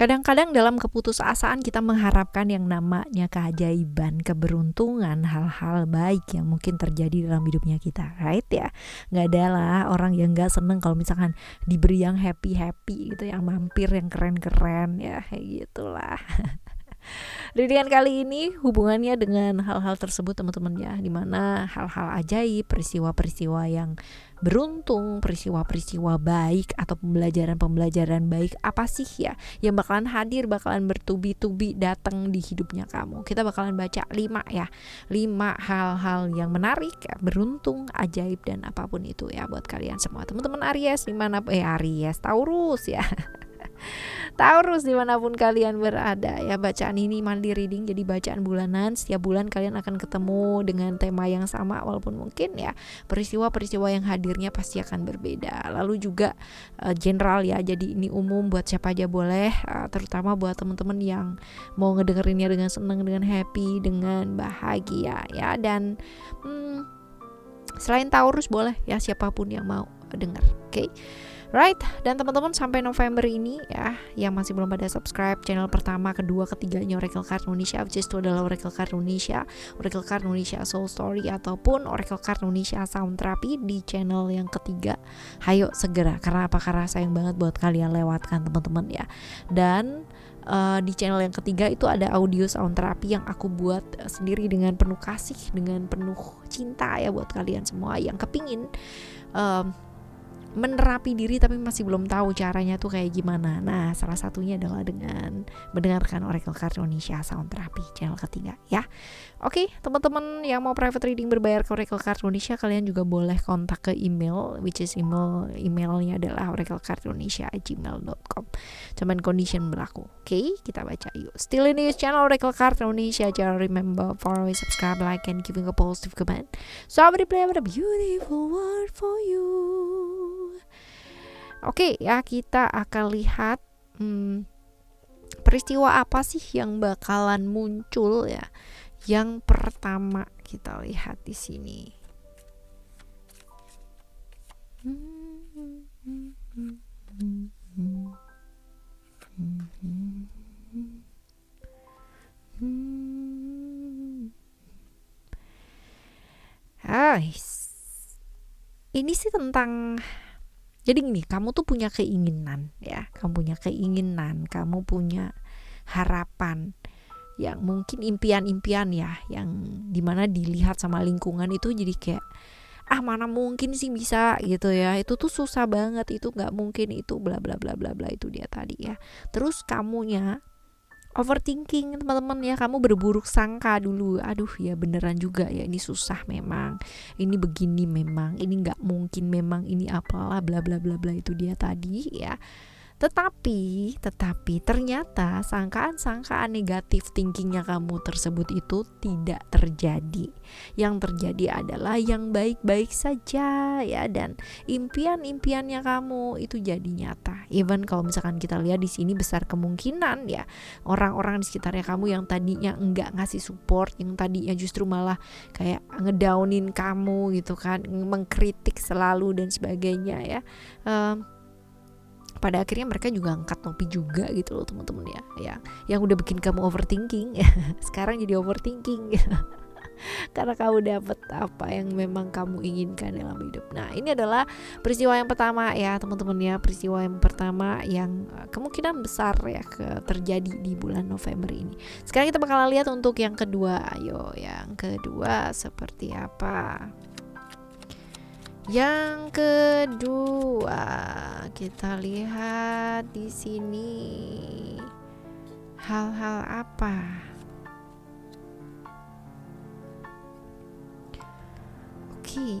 Kadang-kadang dalam keputusasaan kita mengharapkan yang namanya keajaiban, keberuntungan, hal-hal baik yang mungkin terjadi dalam hidupnya kita, right ya? Nggak ada lah orang yang nggak seneng kalau misalkan diberi yang happy-happy gitu, yang mampir, yang keren-keren ya, kayak gitulah. Readingan kali ini hubungannya dengan hal-hal tersebut teman-teman ya, dimana hal-hal ajaib, peristiwa-peristiwa yang beruntung, peristiwa-peristiwa baik atau pembelajaran-pembelajaran baik apa sih ya yang bakalan hadir, bakalan bertubi-tubi datang di hidupnya kamu. Kita bakalan baca 5 ya, 5 hal-hal yang menarik, beruntung, ajaib dan apapun itu ya buat kalian semua teman-teman Aries Aries Taurus ya. Taurus dimanapun kalian berada ya, bacaan ini monthly reading, jadi bacaan bulanan. Setiap bulan kalian akan ketemu dengan tema yang sama, walaupun mungkin ya peristiwa-peristiwa yang hadirnya pasti akan berbeda. Lalu juga general ya, jadi ini umum buat siapa aja boleh, terutama buat teman-teman yang mau ngedengerinnya dengan senang, dengan happy, dengan bahagia ya. Dan selain Taurus boleh ya, siapapun yang mau dengar. Oke. Right, dan teman-teman sampai November ini ya, yang masih belum pada subscribe channel pertama, kedua, ketiganya Oracle Card Indonesia, which is itu adalah Oracle Card Indonesia, Oracle Card Indonesia Soul Story, ataupun Oracle Card Indonesia Sound Therapy di channel yang ketiga. Hayo segera, karena apa? Karena sayang banget buat kalian lewatkan teman-teman ya. Dan di channel yang ketiga itu ada audio sound therapy yang aku buat sendiri dengan penuh kasih, dengan penuh cinta ya buat kalian semua yang kepingin menerapi diri tapi masih belum tahu caranya tuh kayak gimana. Nah, salah satunya adalah dengan mendengarkan Oracle Card Indonesia Sound Therapy channel ketiga ya. Oke, teman-teman yang mau private reading berbayar ke Oracle Card Indonesia, kalian juga boleh kontak ke email, which is emailnya adalah oraclecardindonesia@gmail.com. Cuman condition berlaku. Oke, kita baca yuk. Still in this channel Oracle Card Indonesia. Jangan remember follow, subscribe, like, and giving a positive comment. So I will play a beautiful word for you. Oke ya, kita akan lihat peristiwa apa sih yang bakalan muncul ya. Yang pertama kita lihat di sini. Ini sih tentang, jadi gini, kamu tuh punya keinginan ya, kamu punya harapan yang mungkin impian-impian ya, yang dimana dilihat sama lingkungan itu jadi kayak mana mungkin sih bisa gitu ya, itu tuh susah banget, itu nggak mungkin, itu bla bla bla bla bla, itu dia tadi ya. Terus kamunya overthinking teman-teman ya, kamu berburuk sangka dulu, aduh ya beneran juga ya, ini susah memang, ini begini memang, ini nggak mungkin memang, ini apalah bla bla bla bla, itu dia tadi ya. Tetapi ternyata sangkaan-sangkaan negatif thinkingnya kamu tersebut itu tidak terjadi. Yang terjadi adalah yang baik-baik saja ya, dan impian-impiannya kamu itu jadi nyata. Even kalau misalkan kita lihat di sini, besar kemungkinan ya orang-orang di sekitarnya kamu yang tadinya enggak ngasih support, yang tadinya justru malah kayak ngedownin kamu gitu kan, mengkritik selalu dan sebagainya ya, pada akhirnya mereka juga angkat topi juga gitu loh teman-teman ya, yang udah bikin kamu overthinking sekarang jadi overthinking karena kamu dapat apa yang memang kamu inginkan dalam hidup. Nah, ini adalah peristiwa yang pertama ya teman-teman ya, peristiwa yang pertama yang kemungkinan besar ya terjadi di bulan November ini. Sekarang kita bakal lihat untuk yang kedua. Ayo, yang kedua seperti apa? Yang kedua, kita lihat di sini hal-hal apa? Oke.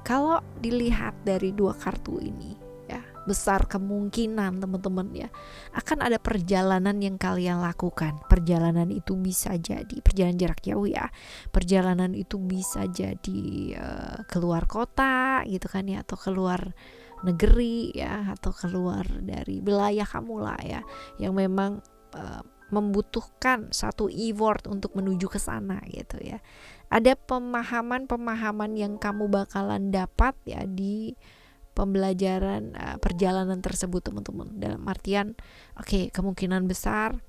Kalau dilihat dari dua kartu ini ya, besar kemungkinan teman-teman ya akan ada perjalanan yang kalian lakukan. Perjalanan itu bisa jadi perjalanan jarak jauh ya, perjalanan itu bisa jadi keluar kota gitu kan ya, atau keluar negeri ya, atau keluar dari wilayah kamu lah ya, yang memang membutuhkan satu effort untuk menuju ke sana gitu ya. Ada pemahaman yang kamu bakalan dapat ya di pembelajaran perjalanan tersebut teman-teman. Dalam artian kemungkinan besar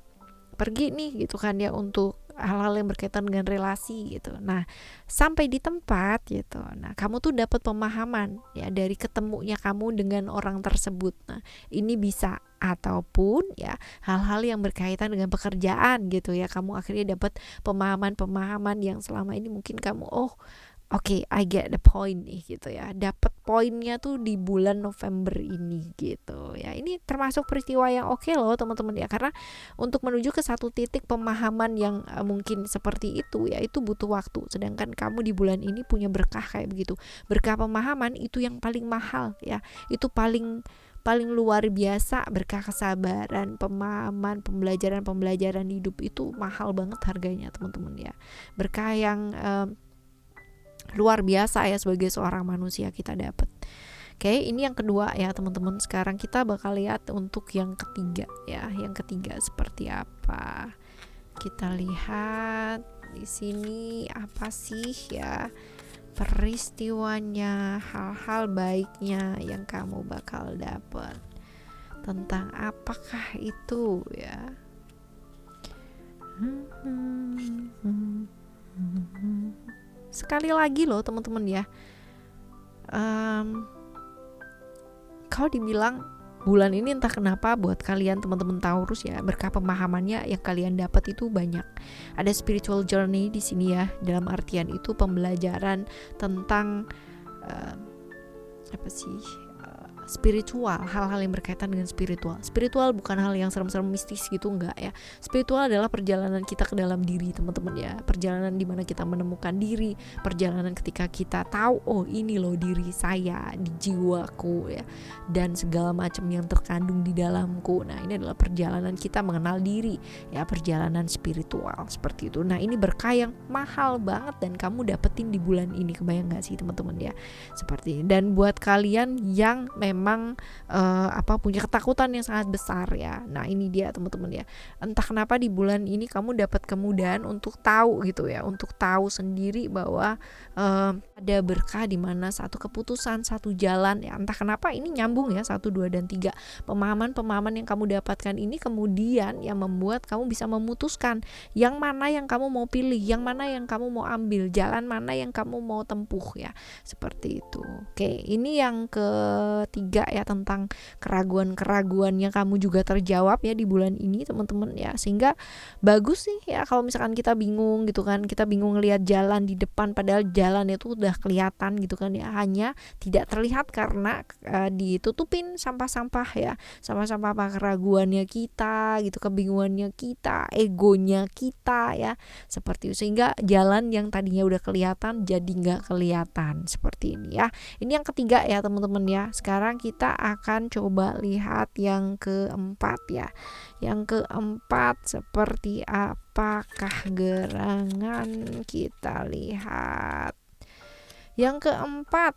pergi nih gitu kan ya untuk hal-hal yang berkaitan dengan relasi gitu. Nah, sampai di tempat gitu. Nah, kamu tuh dapat pemahaman ya dari ketemunya kamu dengan orang tersebut. Nah, ini bisa ataupun ya hal-hal yang berkaitan dengan pekerjaan gitu ya. Kamu akhirnya dapat pemahaman-pemahaman yang selama ini mungkin kamu I get the point nih gitu ya. Dapat poinnya tuh di bulan November ini gitu ya. Ini termasuk peristiwa yang oke loh teman-teman ya, karena untuk menuju ke satu titik pemahaman yang mungkin seperti itu ya, itu butuh waktu. Sedangkan kamu di bulan ini punya berkah kayak begitu. Berkah pemahaman itu yang paling mahal ya. Itu paling luar biasa. Berkah kesabaran, pemahaman, pembelajaran hidup itu mahal banget harganya teman-teman ya. Berkah yang luar biasa ya sebagai seorang manusia kita dapat. Ini yang kedua ya teman-teman. Sekarang kita bakal lihat untuk yang ketiga ya. Yang ketiga seperti apa? Kita lihat di sini apa sih ya peristiwanya, hal-hal baiknya yang kamu bakal dapat. Tentang apakah itu ya? Sekali lagi loh teman-teman ya, kalau dibilang bulan ini entah kenapa buat kalian teman-teman Taurus ya, berkah pemahamannya yang kalian dapat itu banyak. Ada spiritual journey di sini ya, dalam artian itu pembelajaran tentang spiritual, hal-hal yang berkaitan dengan spiritual. Spiritual bukan hal yang serem-serem mistis gitu, enggak ya. Spiritual adalah perjalanan kita ke dalam diri teman-teman ya. Perjalanan di mana kita menemukan diri, perjalanan ketika kita tahu ini loh diri saya di jiwaku ya, dan segala macam yang terkandung di dalamku. Nah, ini adalah perjalanan kita mengenal diri ya, perjalanan spiritual seperti itu. Nah, ini berkah yang mahal banget dan kamu dapetin di bulan ini. Kebayang gak sih teman-teman ya? Seperti ini. Dan buat kalian yang memang punya ketakutan yang sangat besar ya. Nah, ini dia teman-teman ya. Entah kenapa di bulan ini kamu dapat kemudahan untuk tahu gitu ya, untuk tahu sendiri bahwa ada berkah di mana satu keputusan, satu jalan ya. Entah kenapa ini nyambung ya 1, 2 dan 3. Pemahaman-pemahaman yang kamu dapatkan ini kemudian yang membuat kamu bisa memutuskan yang mana yang kamu mau pilih, yang mana yang kamu mau ambil, jalan mana yang kamu mau tempuh ya. Seperti itu. Ini yang ketiga ya, tentang keraguan-keraguan yang kamu juga terjawab ya di bulan ini teman-teman ya. Sehingga bagus sih ya kalau misalkan kita bingung gitu kan, kita bingung ngelihat jalan di depan padahal jalan itu udah kelihatan gitu kan ya, hanya tidak terlihat karena ditutupin sampah-sampah ya, sampah-sampah keraguannya kita gitu, kebingungannya kita, egonya kita ya, seperti itu. Sehingga jalan yang tadinya udah kelihatan jadi nggak kelihatan seperti ini ya. Ini yang ketiga ya teman-teman ya. Sekarang kita akan coba lihat yang keempat ya. Yang keempat seperti apakah gerangan, kita lihat. Yang keempat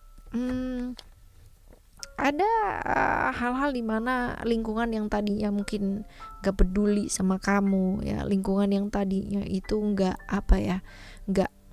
ada hal-hal di mana lingkungan yang tadinya mungkin gak peduli sama kamu ya, lingkungan yang tadinya itu gak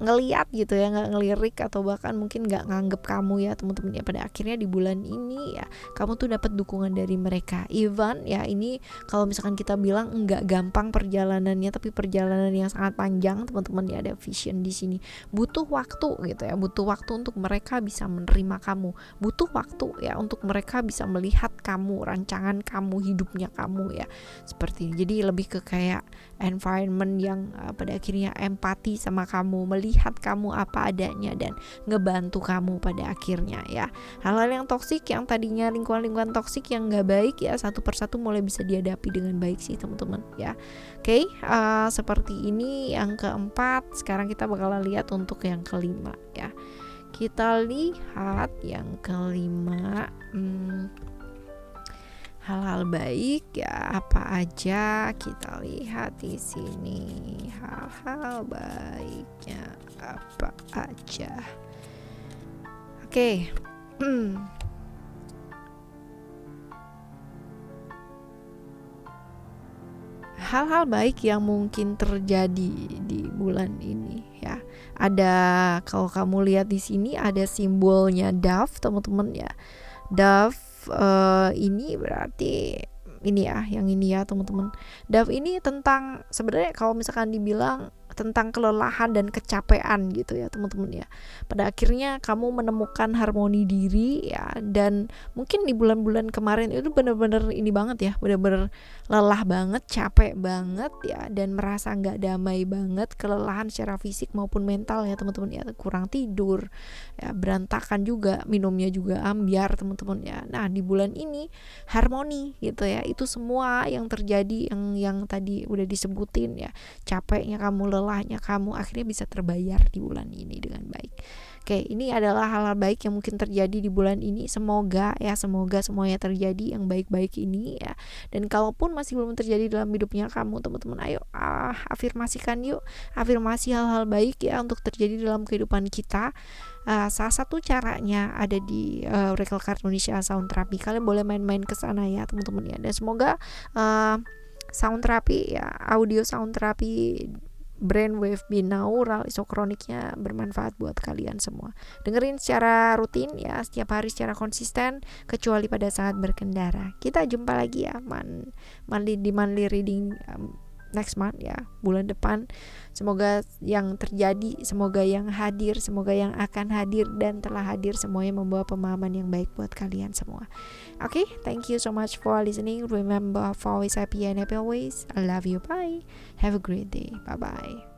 ngeliat gitu ya, nggak ngelirik atau bahkan mungkin nggak nganggep kamu ya teman-teman ya, pada akhirnya di bulan ini ya kamu tuh dapat dukungan dari mereka. Even ya ini kalau misalkan kita bilang nggak gampang perjalanannya, tapi perjalanan yang sangat panjang teman-teman ya. Ada vision di sini, butuh waktu gitu ya, butuh waktu untuk mereka bisa menerima kamu, butuh waktu ya untuk mereka bisa melihat kamu, rancangan kamu, hidupnya kamu ya, seperti ini. Jadi lebih ke kayak environment yang pada akhirnya empati sama kamu, melihat kamu apa adanya dan ngebantu kamu pada akhirnya ya. Hal-hal yang toksik, yang tadinya lingkungan-lingkungan toksik yang gak baik ya, satu persatu mulai bisa dihadapi dengan baik sih teman-teman ya. Seperti ini yang keempat. Sekarang kita bakalan lihat untuk yang kelima ya. Kita lihat yang kelima, hal-hal baik ya apa aja, kita lihat di sini hal-hal baiknya apa aja. Hal-hal baik yang mungkin terjadi di bulan ini ya. Ada, kalau kamu lihat di sini ada simbolnya dove teman-teman ya. Dove ini berarti ini ya, yang ini ya teman-teman. Dove ini tentang, sebenarnya kalau misalkan dibilang tentang kelelahan dan kecapean gitu ya teman-teman ya. Pada akhirnya kamu menemukan harmoni diri ya, dan mungkin di bulan-bulan kemarin itu bener-bener ini banget ya, bener-bener lelah banget, capek banget ya, dan merasa nggak damai banget, kelelahan secara fisik maupun mental ya teman-teman ya, kurang tidur ya, berantakan juga, minumnya juga ambiar teman-teman ya. Nah di bulan ini harmoni gitu ya, itu semua yang terjadi yang tadi udah disebutin ya, capeknya kamu, lelahnya kamu, akhirnya bisa terbayar di bulan ini dengan baik. Oke, ini adalah hal-hal baik yang mungkin terjadi di bulan ini. Semoga ya, semoga semuanya terjadi yang baik-baik ini ya. Dan kalaupun masih belum terjadi dalam hidupnya kamu teman-teman, ayo afirmasikan yuk, afirmasi hal-hal baik ya untuk terjadi dalam kehidupan kita. Salah satu caranya ada di Oracle Card Indonesia Sound Therapy. Kalian boleh main-main ke sana ya teman-teman ya. Dan semoga sound therapy ya, audio sound therapy brainwave binaural isokroniknya bermanfaat buat kalian semua. Dengerin secara rutin ya, setiap hari secara konsisten, kecuali pada saat berkendara. Kita jumpa lagi ya di monthly reading next month ya, bulan depan. Semoga yang terjadi, semoga yang hadir, semoga yang akan hadir dan telah hadir semuanya membawa pemahaman yang baik buat kalian semua. Okay, thank you so much for listening. Remember, always happy and happy always. I love you. Bye. Have a great day. Bye bye.